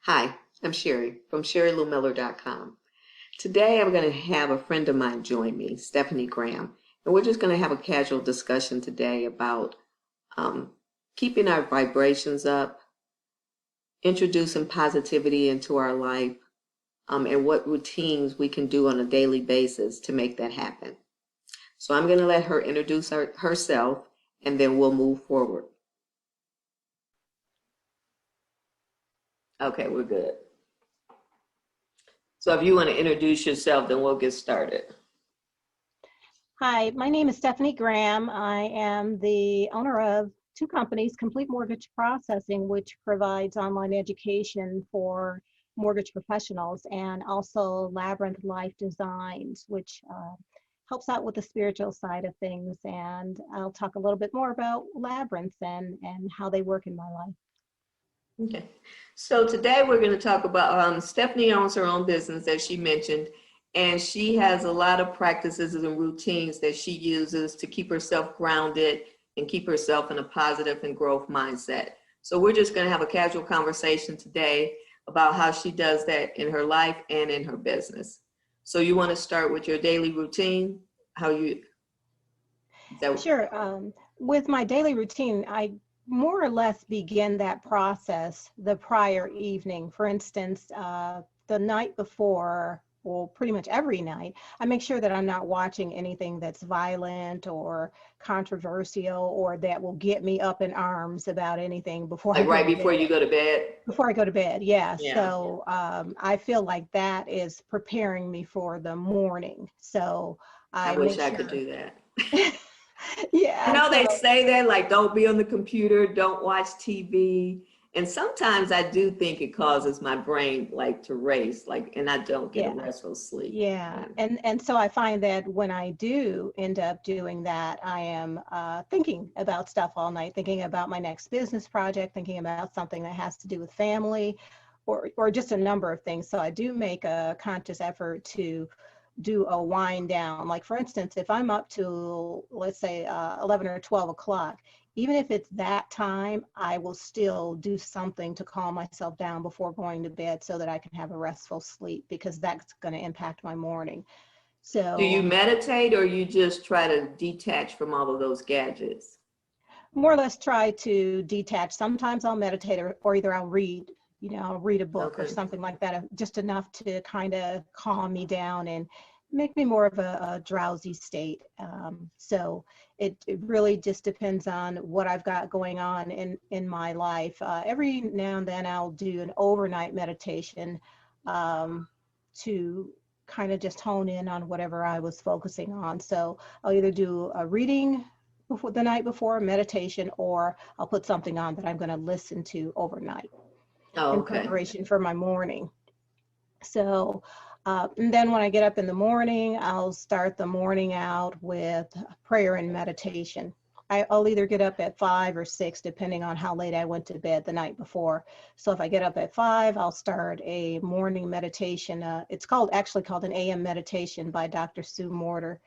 Hi, I'm Sherry from SherryLouMiller.com. Today I'm going to have a friend of mine join me, Stephanie Graham, and we're just going to have a casual discussion today about um, keeping our vibrations up, introducing positivity into our life, and what routines we can do on a daily basis to make that happen. So I'm going to let her introduce herself, and then we'll move forward. Okay, we're good. So if you want to introduce yourself, then we'll get started. Hi, my name is Stephanie Graham. I am the owner of two companies, Complete Mortgage Processing, which provides online education for mortgage professionals, and also Labyrinth Life Designs, which helps out with the spiritual side of things. And I'll talk a little bit more about labyrinths and how they work in my life. Okay, so today we're going to talk about Stephanie owns her own business, as she mentioned, and she has a lot of practices and routines that she uses to keep herself grounded and keep herself in a positive and growth mindset. So we're just going to have a casual conversation today about how she does that in her life and in her business. So you want to start with your daily routine? How you? Sure. With my daily routine, I more or less begin that process the prior evening. For instance, the night before, well, pretty much every night, I make sure that I'm not watching anything that's violent or controversial or that will get me up in arms about anything before I Like go right to before bed. you go to bed? Before I go to bed, yeah. Yeah. So I feel like that is preparing me for the morning. So I I wish make I could sure. do that. I Yeah, know they so say that, like, don't be on the computer, don't watch TV. And sometimes I do think it causes my brain like to race, like, and I don't get a yeah. restful sleep. Yeah, Yeah. and so I find that when I do end up doing that, I am thinking about stuff all night, thinking about my next business project, thinking about something that has to do with family, or just a number of things. So I do make a conscious effort to do a wind down. Like for instance, if I'm up to, let's say, 11 or 12 o'clock, even if it's that time, I will still do something to calm myself down before going to bed so that I can have a restful sleep, because that's going to impact my morning. Do you So meditate or you just try to detach from all of those gadgets? more or less try to detach. Sometimes I'll meditate, or either I'll read, I'll read a book or Okay. something like that, just enough to kind of calm me down and make me more of a drowsy state. So it really just depends on what I've got going on in my life. Every now and then I'll do an overnight meditation um, to kind of just hone in on whatever I was focusing on. So I'll either do a reading before the night before, meditation, or I'll put something on that I'm going to listen to overnight Oh, in okay. preparation for my morning. So, and then when I get up in the morning, I'll start the morning out with prayer and meditation. I'll either get up at 5 or 6, depending on how late I went to bed the night before. So if I get up at 5, I'll start a morning meditation. It's actually called an AM meditation by Dr. Sue Morter.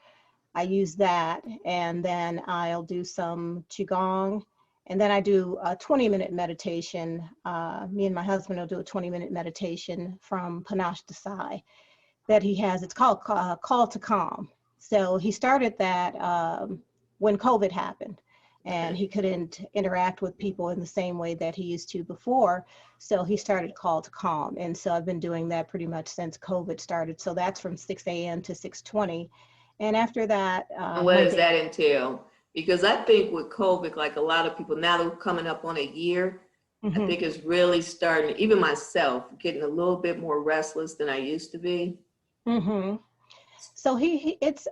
I use that, and then I'll do some qigong, and then I do a 20-minute meditation. Me and my husband will do a 20-minute meditation from Panache Desai that he has. It's called Call to Calm. So he started that when COVID happened, and Okay. he couldn't interact with people in the same way that he used to before. So he started Call to Calm, and so I've been doing that pretty much since COVID started. So that's from 6 a.m. to 6:20. And after that, And what my does day. that entail? Because I think with COVID, like a lot of people now they're coming up on a year, I Mhm, think it's really starting, even myself, getting a little bit more restless than I used to be. mhm. So it's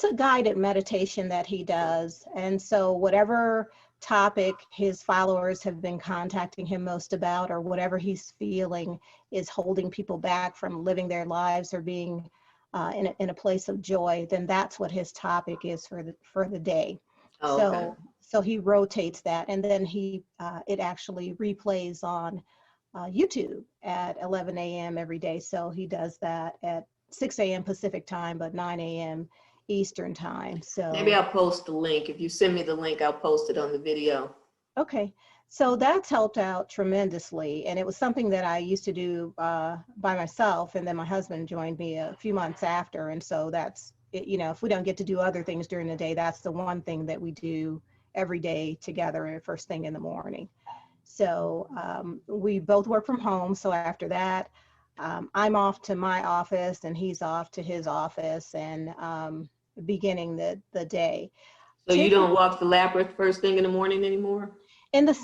a guided meditation that he does, and so whatever topic his followers have been contacting him most about, or whatever he's feeling is holding people back from living their lives or being in a place of joy, then that's what his topic is for the day. Oh, okay. So he rotates that, and then it actually replays on YouTube at 11 a.m. every day. So he does that at 6 a.m. Pacific time, but 9 a.m. Eastern time. Maybe So, I'll post the link. If you send me the link, I'll post it on the video. okay. So that's helped out tremendously. And it was something that I used to do by myself. And then my husband joined me a few months after. And so that's, if we don't get to do other things during the day, that's the one thing that we do every day together first thing in the morning. So we both work from home. So after that, I'm off to my office and he's off to his office and beginning the day. So you Typically don't walk the labyrinth first thing in the morning anymore? in the Oh,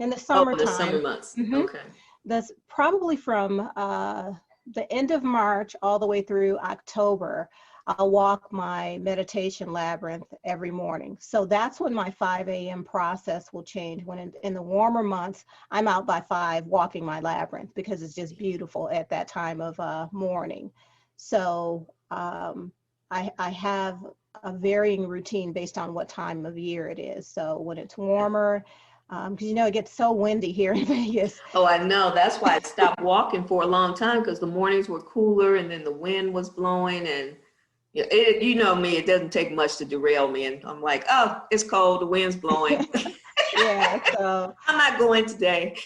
the summer summertime. months. hmm Okay. That's probably from the end of March all the way through October. I'll walk my meditation labyrinth every morning. So that's when my 5 a.m. process will change. When in the warmer months, I'm out by 5 walking my labyrinth because it's just beautiful at that time of morning. So I have a varying routine based on what time of year it is. So when it's warmer, because it gets so windy here in Vegas. Oh, I know. That's why I stopped walking for a long time because the mornings were cooler and then the wind was blowing and you know me, it doesn't take much to derail me. And I'm like, oh, it's cold, the wind's blowing. Yeah, so I'm not going today.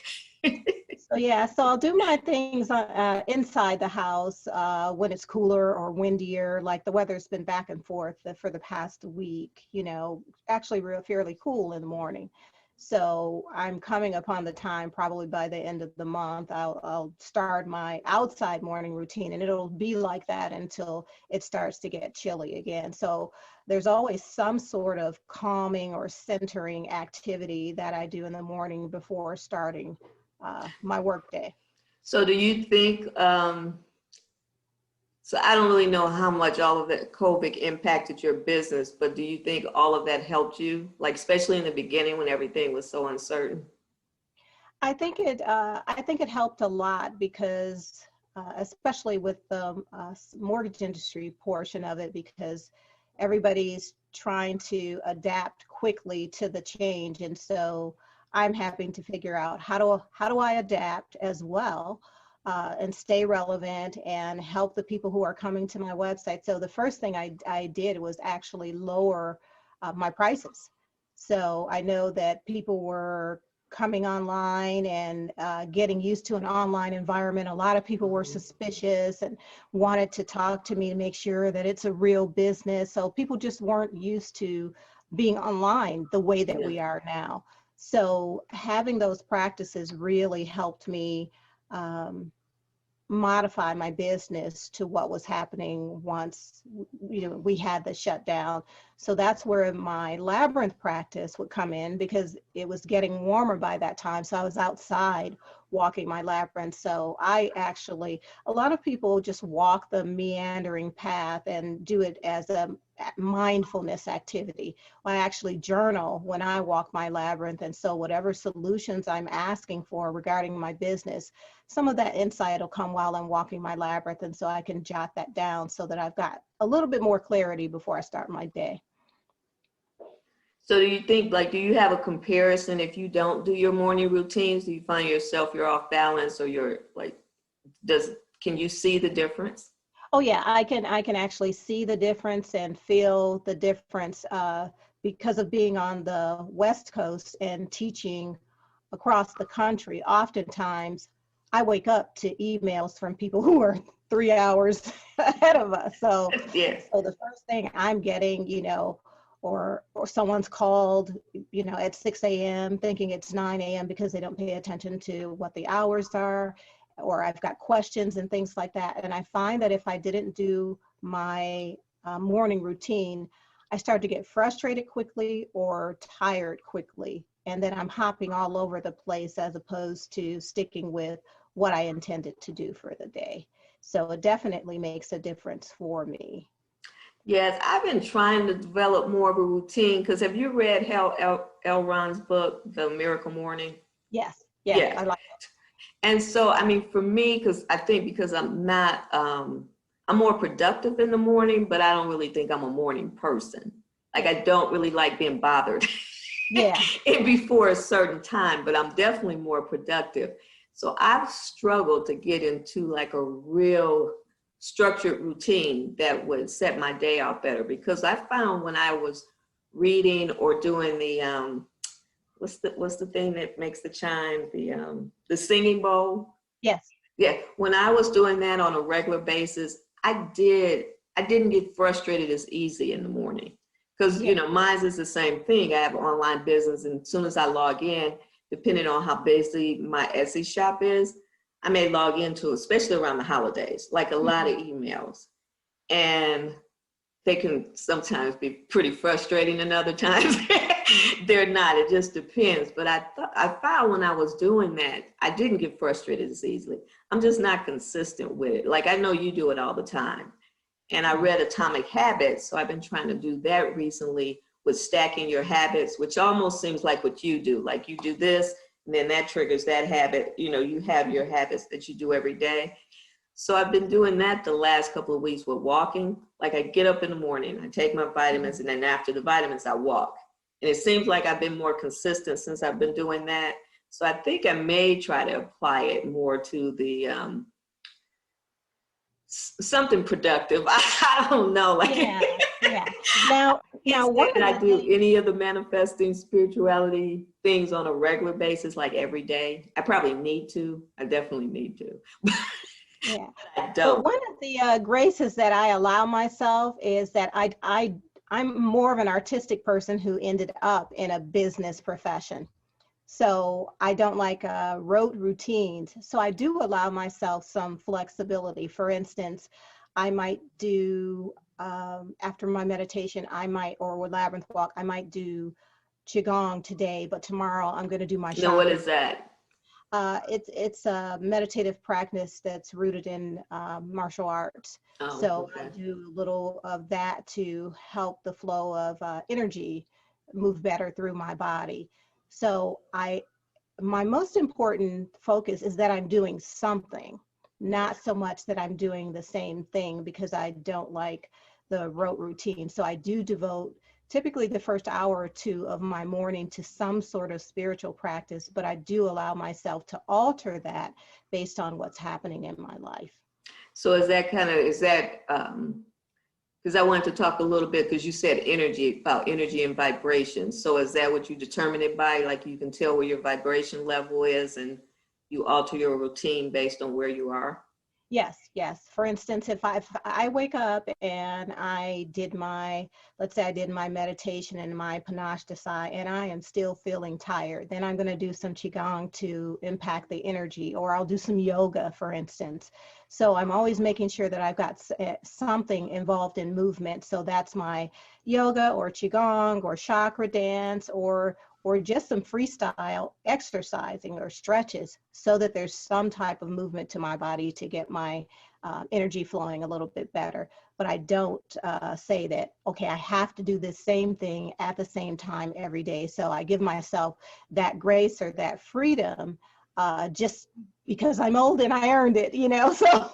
so I'll do my things inside the house when it's cooler or windier. Like the weather's been back and forth for the past week. Actually fairly cool in the morning. So I'm coming upon the time probably by the end of the month. I'll start my outside morning routine, and it'll be like that until it starts to get chilly again. So there's always some sort of calming or centering activity that I do in the morning before starting my work day. So do you think, so I don't really know how much all of that COVID impacted your business, but do you think all of that helped you? Like, especially in the beginning when everything was so uncertain? I think it helped a lot because, especially with the mortgage industry portion of it, because everybody's trying to adapt quickly to the change, and so I'm having to figure out how do I adapt as well, and stay relevant and help the people who are coming to my website. So the first thing I did was actually lower my prices. So I know that people were coming online and getting used to an online environment. A lot of people were suspicious and wanted to talk to me to make sure that it's a real business. So people just weren't used to being online the way that Yeah. we are now. So having those practices really helped me um, modify my business to what was happening once we had the shutdown. So that's where my labyrinth practice would come in because it was getting warmer by that time. So I was outside walking my labyrinth. So a lot of people just walk the meandering path and do it as a mindfulness activity. I actually journal when I walk my labyrinth. And so whatever solutions I'm asking for regarding my business, some of that insight will come while I'm walking my labyrinth. And so I can jot that down so that I've got a little bit more clarity before I start my day. So do you think, like, do you have a comparison if you don't do your morning routines? Do you find yourself you're off balance or you're like, can you see the difference? Oh yeah, I can actually see the difference and feel the difference because of being on the West Coast and teaching across the country. Oftentimes, I wake up to emails from people who are 3 hours ahead of us. So, Yes. so the first thing I'm getting, or someone's called, at 6 a.m. thinking it's 9 a.m. because they don't pay attention to what the hours are, or I've got questions and things like that. And I find that if I didn't do my morning routine, I start to get frustrated quickly or tired quickly. And then I'm hopping all over the place as opposed to sticking with what I intended to do for the day. So it definitely makes a difference for me. Yes, I've been trying to develop more of a routine because have you read L. Ron's book, The Miracle Morning? Yes, yes, Yeah. I like. And so, I mean, for me, because I think because I'm not, I'm more productive in the morning, but I don't really think I'm a morning person. Like I don't really like being bothered Yeah, before a certain time, but I'm definitely more productive. So I've struggled to get into like a real structured routine that would set my day out better because I found when I was reading or doing the what's the thing that makes the chime, the singing bowl? Yes. Yeah, when I was doing that on a regular basis, I didn't get frustrated as easy in the morning. Because, Yeah. mine is the same thing. I have an online business, and as soon as I log in, depending on how busy my Etsy shop is, I may log into, especially around the holidays, like a lot of emails. And they can sometimes be pretty frustrating, and other times they're not. It just depends. But I found when I was doing that, I didn't get frustrated as easily. I'm just not consistent with it. Like, I know you do it all the time. And I read Atomic Habits, so I've been trying to do that recently with stacking your habits, which almost seems like what you do. Like, you do this, and then that triggers that habit. You have your habits that you do every day. So I've been doing that the last couple of weeks with walking. Like, I get up in the morning, I take my vitamins, and then after the vitamins, I walk. And it seems like I've been more consistent since I've been doing that. So I think I may try to apply it more to the something productive. I don't know. Like, Yeah. Yeah. Now, can't one say that of I the do things, any of the manifesting spirituality things on a regular basis, like every day. I probably need to. I definitely need to. yeah. I But don't. one of the graces that I allow myself is that I'm more of an artistic person who ended up in a business profession. So I don't like rote routines. So I do allow myself some flexibility. For instance, I might do, after my meditation, or with Labyrinth Walk, I might do Qigong today, but tomorrow I'm going to do my No, what chakra. is that? It's a meditative practice that's rooted in martial arts. Oh, So I okay. do a little of that to help the flow of energy move better through my body. So my most important focus is that I'm doing something, not so much that I'm doing the same thing, because I don't like the rote routine. So I do devote typically the first hour or two of my morning to some sort of spiritual practice, but I do allow myself to alter that based on what's happening in my life. So is that because I wanted to talk a little bit, because you said about energy and vibration. So is that what you determine it by? Like, you can tell where your vibration level is, and you alter your routine based on where you are? Yes, yes. For instance, if I wake up and let's say I did my meditation and my panache desai, and I am still feeling tired, then I'm going to do some qigong to impact the energy, or I'll do some yoga, for instance. So I'm always making sure that I've got something involved in movement. So that's my yoga or qigong or chakra dance, or just some freestyle exercising or stretches, so that there's some type of movement to my body to get my energy flowing a little bit better. But I don't say that, okay, I have to do the same thing at the same time every day. So I give myself that grace or that freedom, just because I'm old and I earned it, so.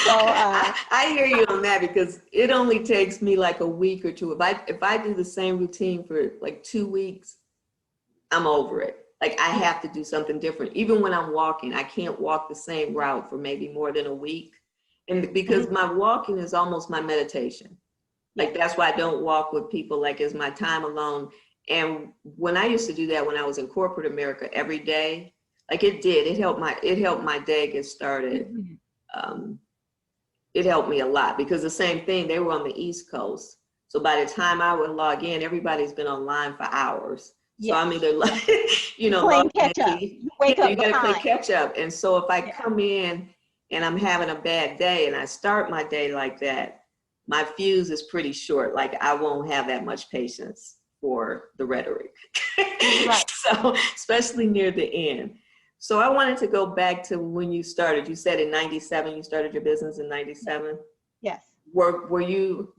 I hear you on that, because it only takes me like a week or two. If I do the same routine for like 2 weeks, I'm over it. Like, I Yeah. have to do something different. Even when I'm walking, I can't walk the same route for maybe more than a week. And because Mhm. my walking is almost my meditation. Like, Yes. that's why I don't walk with people, like, it's my time alone. And when I used to do that when I was in corporate America every day, like, it helped my day get started. Mhm. Um, it helped me a lot, because the same thing, they were on the East Coast. So by the time I would log in, everybody's been online for hours. So I'm Yes. either like, You're playing logging in. catch up. You wake Yeah, up you got to play behind. catch up. And so if I Yeah. come in and I'm having a bad day and I start my day like that, my fuse is pretty short. Like, I won't have that much patience for the rhetoric. Right. So, especially near the end. So I wanted to go back to when you started. You said in 97, you started your business in 97. Yes. Were you,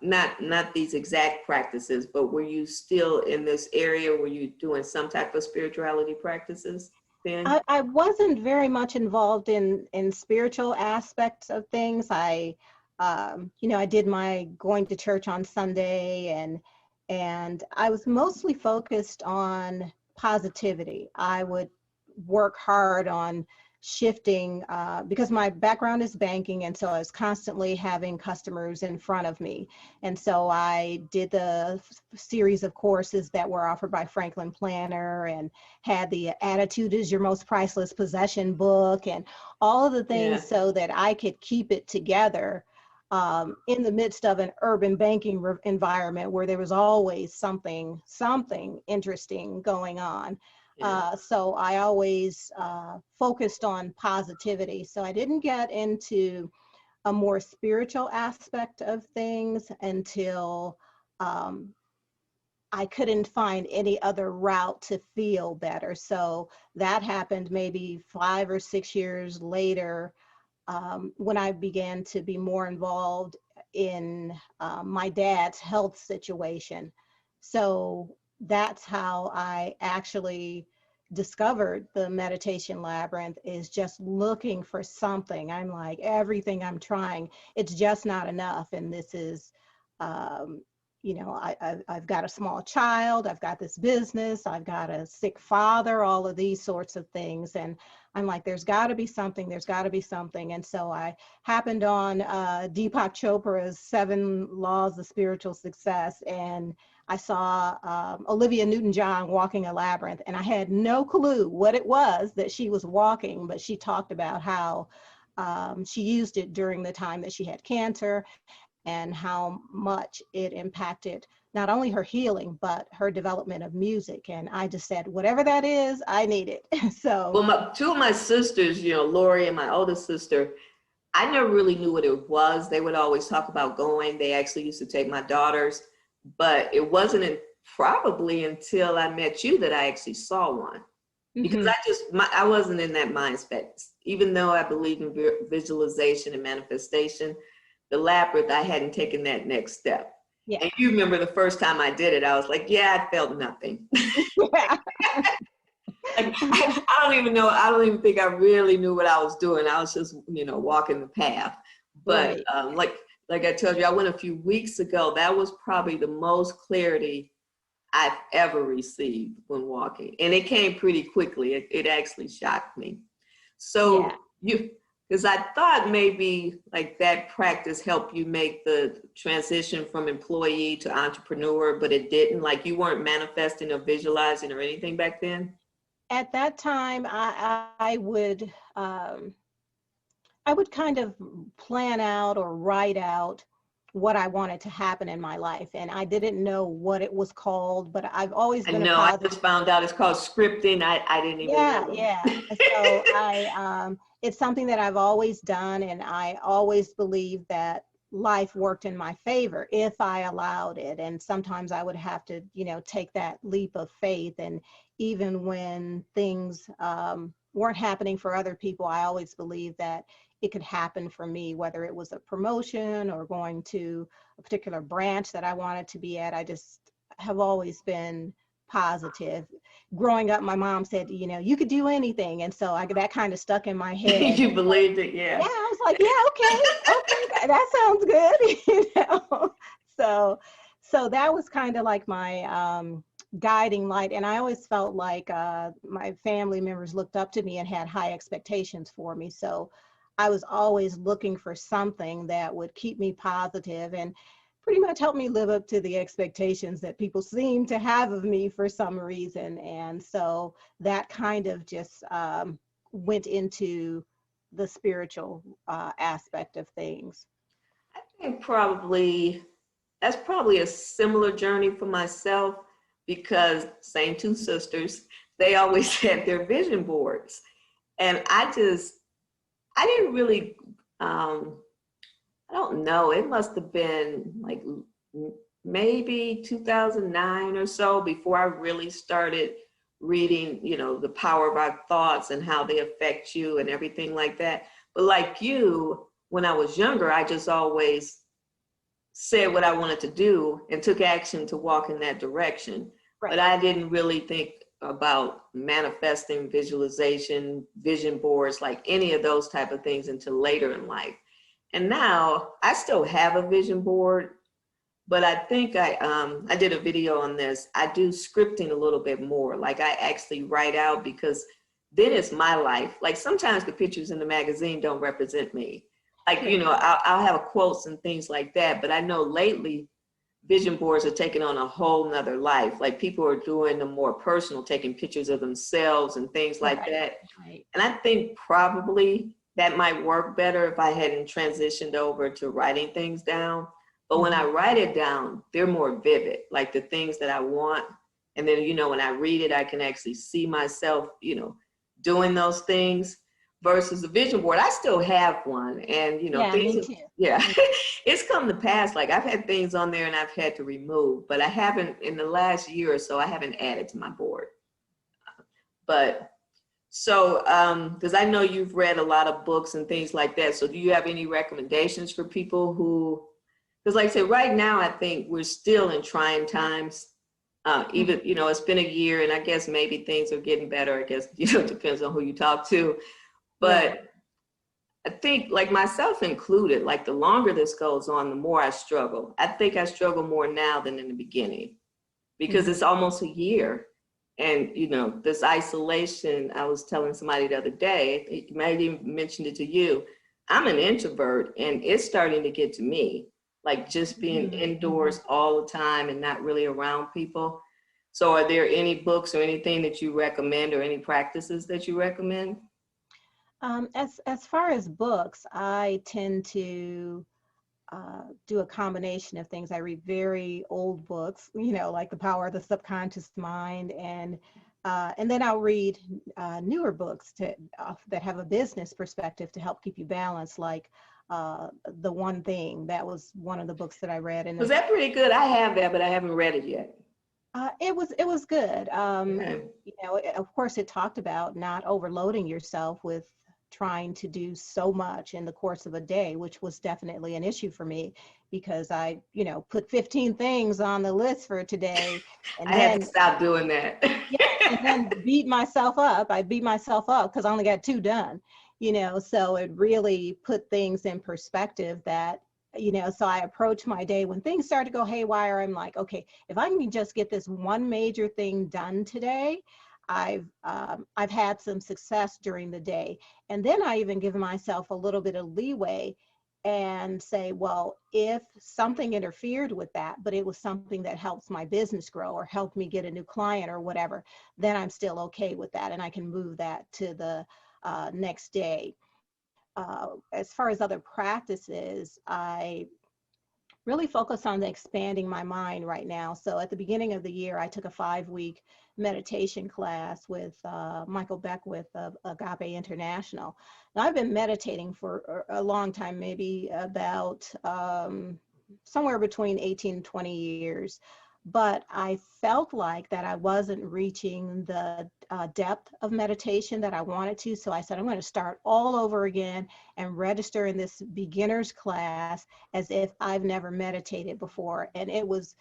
not these exact practices, but were you still in this area? Were you doing some type of spirituality practices then? I wasn't very much involved in spiritual aspects of things. I did my going to church on Sunday, and I was mostly focused on positivity. I would work hard on shifting because my background is banking, and so I was constantly having customers in front of me. And so I did the series of courses that were offered by Franklin Planner, and had the Attitude is Your Most Priceless Possession book, and all of the Yeah. things so that I could keep it together in the midst of an urban banking environment where there was always something interesting going on. Yeah. So I always focused on positivity. So I didn't get into a more spiritual aspect of things until I couldn't find any other route to feel better. So that happened maybe 5 or 6 years later, when I began to be more involved in my dad's health situation. So that's how I actually discovered the meditation labyrinth, is just looking for something. I'm like, everything I'm trying, it's just not enough. And this is, um, I've got a small child, I've got this business, I've got a sick father, all of these sorts of things. And I'm like, there's got to be something, there's got to be something. And so I happened on Deepak Chopra's 7 Laws of Spiritual Success, and I saw Olivia Newton-John walking a labyrinth, and I had no clue what it was that she was walking, but she talked about how she used it during the time that she had cancer, and how much it impacted not only her healing, but her development of music. And I just said, whatever that is, I need it. So. Well, two of my sisters, Lori and my oldest sister, I never really knew what it was. They would always talk about going. They actually used to take my daughters, but it wasn't probably until I met you that I actually saw one. Because I wasn't in that mind space. Even though I believe in visualization and manifestation, the labyrinth, I hadn't taken that next step. Yeah. And you remember the first time I did it, I was like, yeah, I felt nothing. Yeah. Like, I don't even think I really knew what I was doing. I was just, walking the path. But Right. like I told you, I went a few weeks ago. That was probably the most clarity I've ever received when walking. And it came pretty quickly. It actually shocked me. So Yeah. because I thought maybe like that practice helped you make the transition from employee to entrepreneur, but it didn't. Like, you weren't manifesting or visualizing or anything back then. At that time, I would kind of plan out or write out what I wanted to happen in my life. And I didn't know what it was called, but I've always I been a know, I positive. just found out it's called scripting. I didn't even Yeah, know. yeah. So it's something that I've always done, and I always believed that life worked in my favor if I allowed it. And sometimes I would have to, take that leap of faith. And even when things weren't happening for other people, I always believed that it could happen for me, whether it was a promotion or going to a particular branch that I wanted to be at. I just have always been positive. Growing up, my mom said, you could do anything. And so that kind of stuck in my head. You believed it, Yeah, yeah. I was like, yeah, okay, that sounds good. So that was kind of like my guiding light. And I always felt like my family members looked up to me and had high expectations for me. So I was always looking for something that would keep me positive and pretty much help me live up to the expectations that people seem to have of me for some reason. And so that kind of just went into the spiritual aspect of things. I think that's probably a similar journey for myself, because same two sisters, they always had their vision boards. And I didn't really, I don't know, it must have been like maybe 2009 or so before I really started reading, the power of our thoughts and how they affect you and everything like that. But like you, when I was younger, I just always said what I wanted to do and took action to walk in that direction. Right. But I didn't really think about manifesting, visualization, vision boards, like any of those type of things until later in life. And now I still have a vision board, but I think I did a video on this. I do scripting a little bit more. Like, I actually write out, because then it's my life. Like sometimes the pictures in the magazine don't represent me. Like, Sure. I'll have quotes and things like that. But I know lately vision boards are taking on a whole nother life. Like people are doing them more personal, taking pictures of themselves and things like Right. that. Right. And I think probably that might work better if I hadn't transitioned over to writing things down. But when I Mhm. write it down, they're more vivid, like the things that I want. And then, when I read it, I can actually see myself, doing those things versus the vision board. I still have one. And, Yeah, things me have, too. yeah, Me it's come to pass. Like I've had things on there and I've had to remove, but I haven't in the last year or so, I haven't added to my board. But so, because I know you've read a lot of books and things like that. So do you have any recommendations for people who, because like I said, right now, I think we're still in trying times. Mhm. Even, it's been a year and I guess maybe things are getting better. I guess, it depends on who you talk to. Right. But I think like myself included, like the longer this goes on, the more I struggle. I think I struggle more now than in the beginning because Mhm. it's almost a year. And, this isolation, I was telling somebody the other day, it might even mentioned it to you. I'm an introvert and it's starting to get to me, like just being Mhm. Mhm. indoors all the time and not really around people. So are there any books or anything that you recommend or any practices that you recommend? As far as books, I tend to do a combination of things. I read very old books, like The Power of the Subconscious Mind, and then I'll read newer books that have a business perspective to help keep you balanced, like The One Thing. That was one of the books that I read, Was that pretty good? I have that, but I haven't read it yet. it was good. Okay. Of course, it talked about not overloading yourself with trying to do so much in the course of a day, which was definitely an issue for me because I, put 15 things on the list for today, and I had to then stop doing that. yeah, and then beat myself up. I beat myself up because I only got two done, so it really put things in perspective that, so I approach my day when things start to go haywire. I'm like, okay, if I can just get this one major thing done today, I've had some success during the day. And then I even give myself a little bit of leeway and say, well, if something interfered with that, but it was something that helps my business grow or helped me get a new client or whatever, then I'm still okay with that. And I can move that to the next day. As far as other practices, I really focus on expanding my mind right now. So at the beginning of the year, I took a 5-week meditation class with Michael Beckwith of Agape International. Now, I've been meditating for a long time, maybe about somewhere between 18 and 20 years. But I felt like that I wasn't reaching the depth of meditation that I wanted to. So I said, I'm going to start all over again and register in this beginner's class as if I've never meditated before. And it was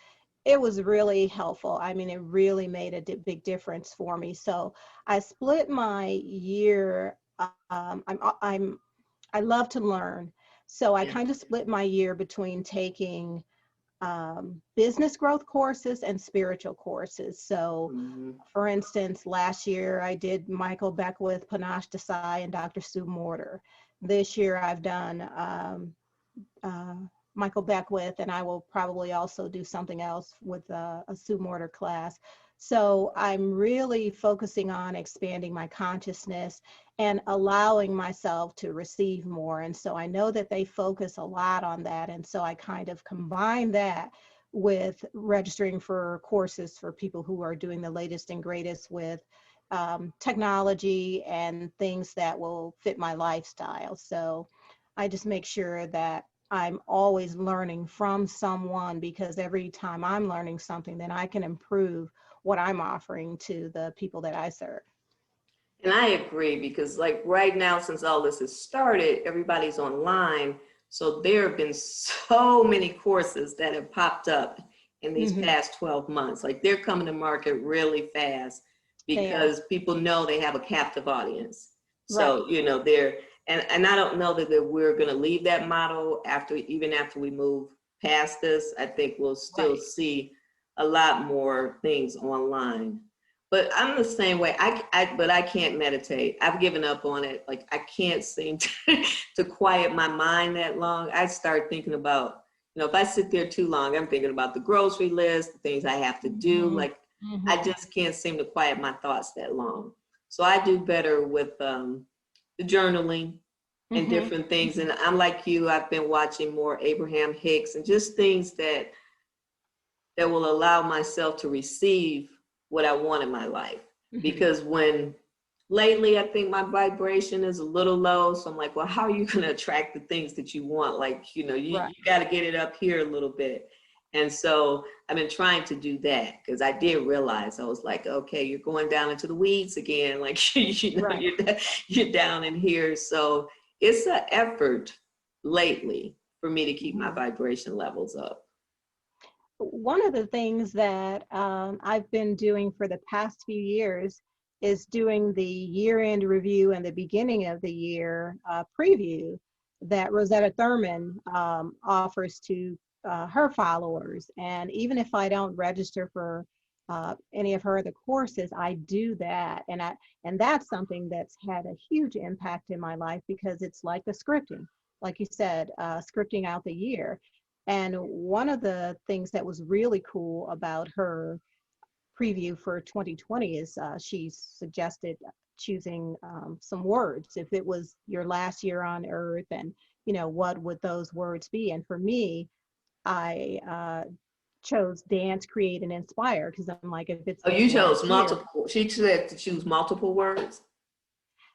really helpful. I mean, it really made a big difference for me. So I split my year. I love to learn. So I Yeah. kind of split my year between taking business growth courses and spiritual courses. So Mhm. for instance, last year I did Michael Beckwith, Panache Desai, and Dr. Sue Morter. This year I've done uh, Michael Beckwith, and I will probably also do something else with a Sue Morter class. So I'm really focusing on expanding my consciousness and allowing myself to receive more. And so I know that they focus a lot on that. And so I kind of combine that with registering for courses for people who are doing the latest and greatest with technology and things that will fit my lifestyle. So I just make sure that I'm always learning from someone, because every time I'm learning something, then I can improve what I'm offering to the people that I serve. And I agree because like right now, since all this has started, everybody's online. So there have been so many courses that have popped up in these Hmm. past 12 months. Like they're coming to market really fast They are. because people know they have a captive audience. So, Right. and I don't know that we're going to leave that model even after we move past this. I think we'll still Right. see a lot more things online. But I'm the same way. But I can't meditate. I've given up on it. Like I can't seem to quiet my mind that long. I start thinking about, if I sit there too long, I'm thinking about the grocery list, the things I have to do. Mhm. Like I Mhm. just can't seem to quiet my thoughts that long. So I do better with the journaling and Mhm. different things. And I'm like you. I've been watching more Abraham Hicks and just things that will allow myself to receive what I want in my life. Mhm. Because when lately I think my vibration is a little low. So I'm like, well, how are you going to attract the things that you want? Like, Right. you got to get it up here a little bit. And so I've been trying to do that because I did realize I was like, okay, you're going down into the weeds again. Like, Right. you're down in here. So it's an effort lately for me to keep my Mhm. vibration levels up. One of the things that I've been doing for the past few years is doing the year-end review and the beginning of the year preview that Rosetta Thurman offers to her followers. And even if I don't register for any of her other courses, I do that, and that's something that's had a huge impact in my life because it's like the scripting, like you said, scripting out the year. And one of the things that was really cool about her preview for 2020 is she suggested choosing some words. If it was your last year on Earth, and what would those words be? And for me, I chose dance, create, and inspire because I'm like, if it's Oh, this you chose last year, multiple. She said to choose multiple words,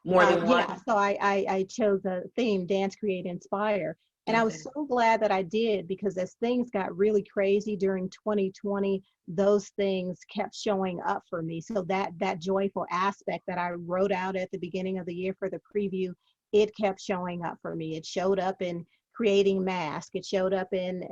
more than yeah, one. so I chose a theme, dance, create, inspire. And I was Okay. so glad that I did because as things got really crazy during 2020, those things kept showing up for me. So that joyful aspect that I wrote out at the beginning of the year for the preview, it kept showing up for me. It showed up in creating masks. It showed up in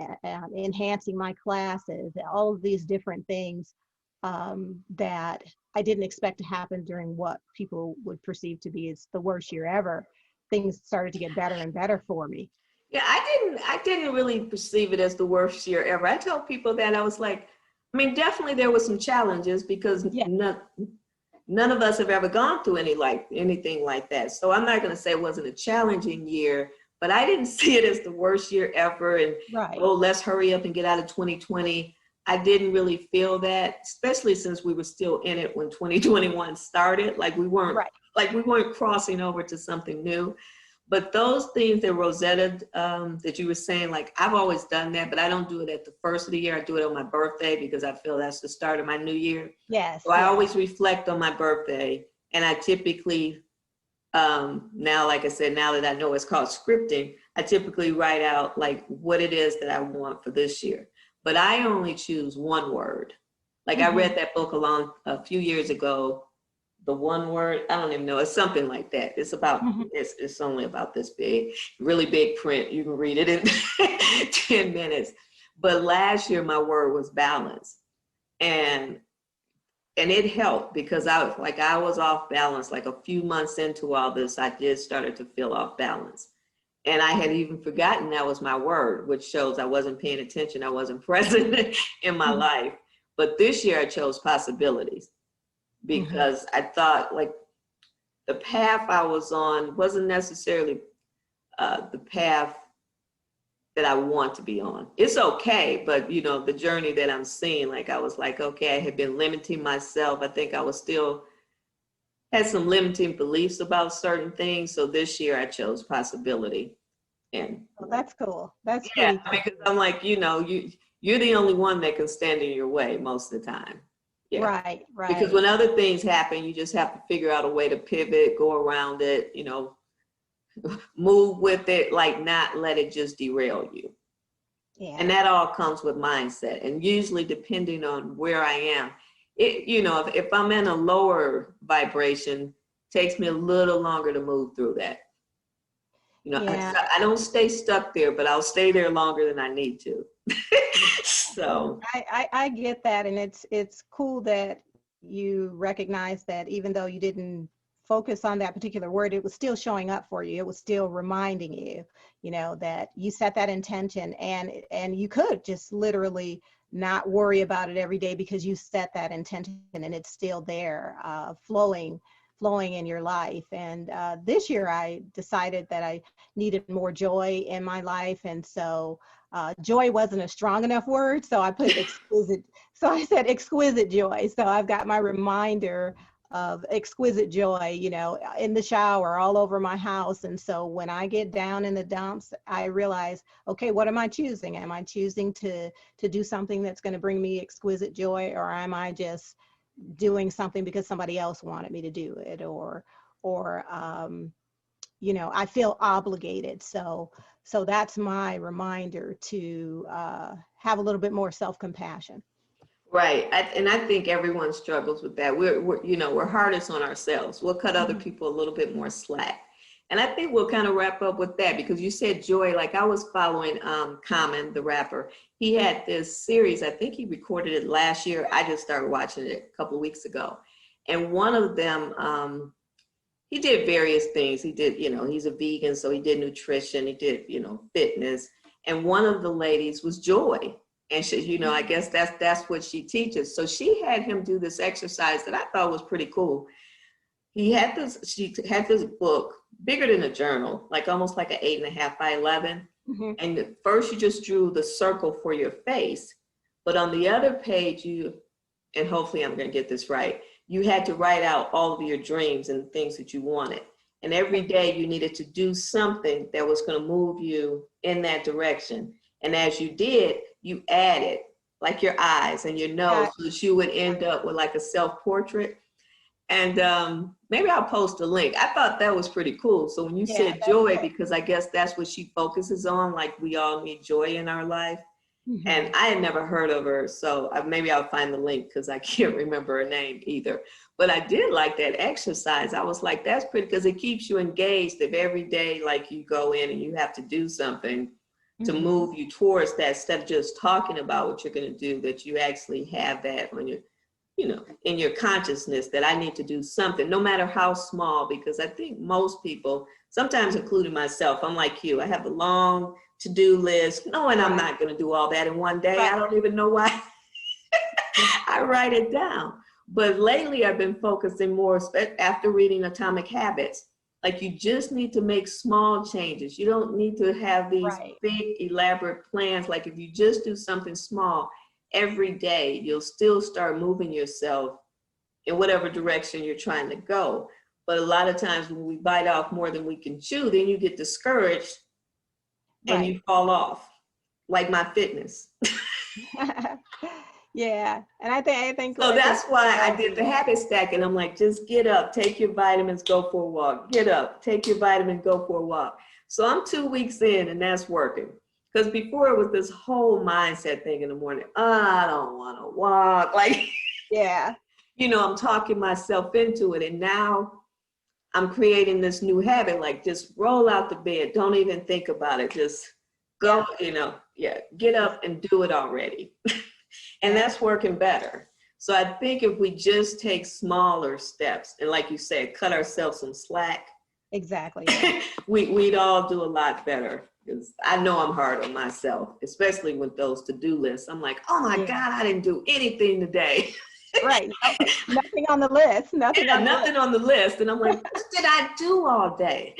enhancing my classes, all of these different things that I didn't expect to happen during what people would perceive to be as the worst year ever. Things started to get better and better for me. Yeah, I didn't really perceive it as the worst year ever. I tell people that I was like, I mean, definitely there was some challenges because Yeah. none of us have ever gone through anything like that. So I'm not going to say it wasn't a challenging year, but I didn't see it as the worst year ever. And Right. oh, let's hurry up and get out of 2020. I didn't really feel that, especially since we were still in it when 2021 started. Right. Like we weren't crossing over to something new. But those things that Rosetta, that you were saying, like I've always done that, but I don't do it at the first of the year. I do it on my birthday because I feel that's the start of my new year. Yes. So I Yes. always reflect on my birthday, and I typically, now, like I said, now that I know it's called scripting, I typically write out like what it is that I want for this year. But I only choose one word. Like I Hmm. read that book along a few years ago, the one word, I don't even know, it's something like that. Hmm. It's only about this big, really big print. You can read it in 10 minutes. But last year my word was balance. And it helped because I was off balance. Like a few months into all this, I did started to feel off balance. And I had even forgotten that was my word, which shows I wasn't paying attention. I wasn't present in my Hmm. life. But this year I chose possibilities Hmm. because I thought like the path I was on wasn't necessarily the path that I want to be on. It's okay, but the journey that I'm seeing, like I was like, okay, I had been limiting myself. I think I was still had some limiting beliefs about certain things. So this year I chose possibility. And Well, that's cool. That's yeah, really cool. because I'm like, you're the only one that can stand in your way most of the time. Yeah. Right. Because Right. when other things happen, you just have to figure out a way to pivot, go around it, move with it, like not let it just derail you. And Yeah. that all comes with mindset. And usually depending on where I am, if I'm in a lower vibration, it takes me a little longer to move through that. Yeah. I don't stay stuck there, but I'll stay there longer than I need to. Yeah. So I get that, and it's cool that you recognize that even though you didn't focus on that particular word, it was still showing up for you. It was still reminding you, that you set that intention, and you could just literally not worry about it every day because you set that intention and it's still there, flowing in your life. And this year I decided that I needed more joy in my life. And so joy wasn't a strong enough word. So I put exquisite. So I said exquisite joy. So I've got my reminder of exquisite joy, in the shower, all over my house. And so when I get down in the dumps, I realize, okay, what am I choosing? Am I choosing to do something that's going to bring me exquisite joy, or am I just doing something because somebody else wanted me to do it, or I feel obligated. So that's my reminder to have a little bit more self-compassion. Right. And I think everyone struggles with that. We're hardest on ourselves. We'll cut other people a little bit more slack. And I think we'll kind of wrap up with that, because you said joy. Like, I was following Common, the rapper. He had this series. I think he recorded it last year. I just started watching it a couple of weeks ago. And one of them, he did various things. He did, he's a vegan, so he did nutrition. He did, fitness. And one of the ladies was Joy. And she, I guess that's what she teaches. So she had him do this exercise that I thought was pretty cool. She had this book bigger than a journal, like almost like an 8.5 by 11. Mm-hmm. And at first you just drew the circle for your face, but on the other page and hopefully I'm going to get this right, you had to write out all of your dreams and things that you wanted. And every day you needed to do something that was going to move you in that direction. And as you did, you added like your eyes and your nose, so that you would end up with like a self-portrait. And maybe I'll post a link. I thought that was pretty cool. So when you said joy, because I guess that's what she focuses on, like we all need joy in our life. Mm-hmm. And I had never heard of her, so maybe I'll find the link, because I can't remember her name either. But I did like that exercise. I was like, that's pretty, because it keeps you engaged. If every day, like, you go in and you have to do something to move you towards that, instead of just talking about what you're going to do, that you actually have that on your, in your consciousness, that I need to do something, no matter how small. Because I think most people, sometimes including myself, I'm like you, I have a long to-do list, knowing I'm not going to do all that in one day. I don't even know why I write it down. But lately I've been focusing more, after reading Atomic Habits, like, you just need to make small changes. You don't need to have these big elaborate plans. Like, if you just do something small every day, you'll still start moving yourself in whatever direction you're trying to go. But a lot of times when we bite off more than we can chew, then you get discouraged and you fall off, like my fitness. Yeah, and I think so that's why I did the habit stack, and I'm like, just get up, take your vitamins, go for a walk. Get up, take your vitamin, go for a walk. So I'm 2 weeks in, and that's working. Because before it was this whole mindset thing in the morning. I don't want to walk. Like, I'm talking myself into it, and now I'm creating this new habit. Like, just roll out the bed, don't even think about it. Just go, get up and do it already. And that's working better. So I think if we just take smaller steps and, like you said, cut ourselves some slack. Exactly. We'd all do a lot better. Because I know I'm hard on myself, especially with those to-do lists. I'm like, oh my God, I didn't do anything today. Right. Nothing on the list. Nothing on the list. And I'm like, what did I do all day?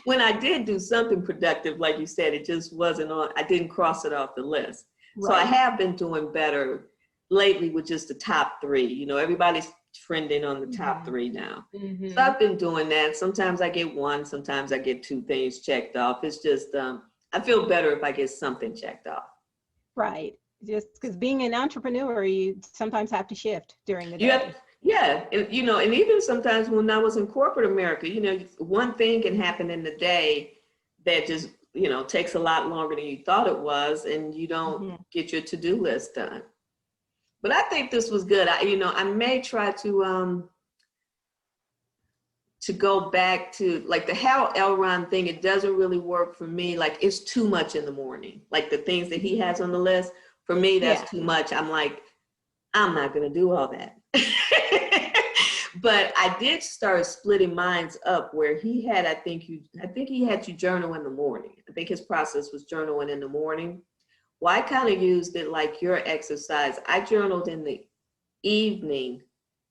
When I did do something productive, like you said, it just wasn't on. I didn't cross it off the list. Right. So I have been doing better lately with just the top 3. Everybody's trending on the top 3 now. Mm-hmm. So I've been doing that. Sometimes I get 1, sometimes I get 2 things checked off. It's just, I feel better if I get something checked off. Right. Just because being an entrepreneur, you sometimes have to shift during the day. Yeah. And, and even sometimes when I was in corporate America, one thing can happen in the day that just, takes a lot longer than you thought it was, and you don't get your to-do list done. But I think this was good. I may try to go back to, like, the Hal Elrond thing. It doesn't really work for me. Like, it's too much in the morning. Like, the things that he has on the list, for me, that's too much. I'm like, I'm not going to do all that. But I did start splitting mines up, where he had, I think he had you journal in the morning. I think his process was journaling in the morning, Well, I kind of used it like your exercise. I journaled in the evening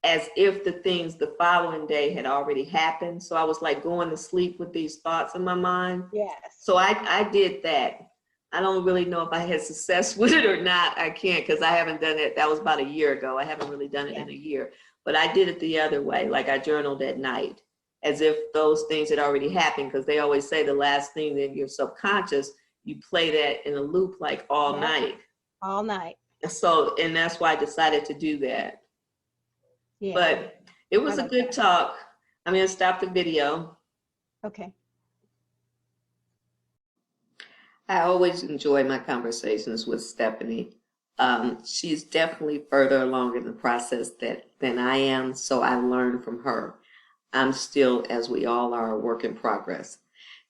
as if the things the following day had already happened. So I was like going to sleep with these thoughts in my mind. Yes. So I did that. I don't really know if I had success with it or not. I can't, because I haven't done it. That was about a year ago. I haven't really done it Yeah. in a year. But I did it the other way. Like I journaled at night as if those things had already happened, because they always say the last thing in your subconscious, you play that in a loop like all Yep. night. All night. So, and that's why I decided to do that. Yeah. But it was I a like good that. talk. I'm going to stop the video. Okay. I always enjoy my conversations with Stephanie. She's definitely further along in the process than I am, so I learn from her. I'm still, as we all are, a work in progress.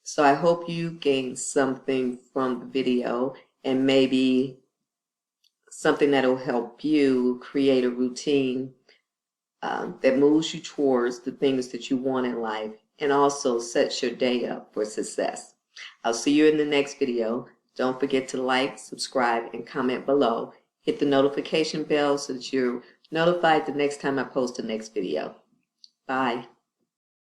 So I hope you gain something from the video, and maybe something that will help you create a routine that moves you towards the things that you want in life, and also sets your day up for success. I'll see you in the next video. Don't forget to like, subscribe, and comment below. Hit the notification bell so that you're notified the next time I post the next video. Bye.